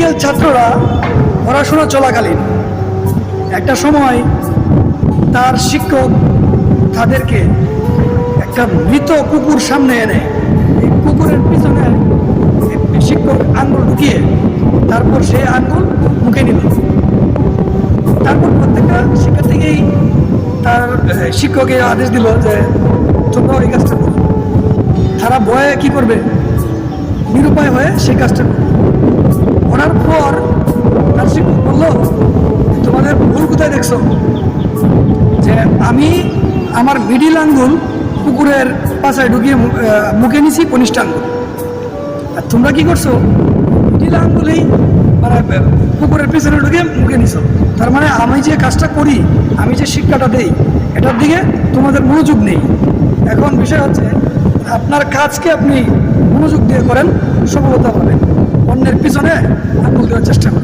Medical ছাত্ররা পড়াশোনা চলাকালীন একটা সময় তার শিক্ষক তাদেরকে একটা মৃত কুকুর সামনে এনে এই কুকুরের পিছনে শিক্ষক আঙ্গুল ঢুকিয়ে তারপর সে আঙ্গুল মুখে নিল। তারপর প্রত্যেকটা শিক্ষার্থীকেই তার শিক্ষকে আদেশ দিল যে তোমরা এই কাজটা করো। তারা ভয়ে কি করবে, নিরুপায় হয়ে সেই কাজটা করবে। করার পর তার শিক্ষক বলল, তোমাদের ভুল কোথায় দেখছো, যে আমি আমার মিডিল আঙ্গুল কুকুরের পাশায় ঢুকিয়ে মুখে নিছি কনিষ্ঠ আঙ্গুল, আর তোমরা কি করছো মিডিল আঙ্গুলেই মানে কুকুরের পিছনে ঢুকে মুখে নিছো। তার মানে আমি যে কাজটা করি, আমি যে শিক্ষাটা দেই, এটার দিকে তোমাদের মনোযোগ নেই। এখন বিষয় হচ্ছে আপনার কাজকে আপনি মনোযোগ দিয়ে করেন, সফলতা পাবেন। অন্যের পিছনে আঙ্গুল দেওয়ার চেষ্টা করেন।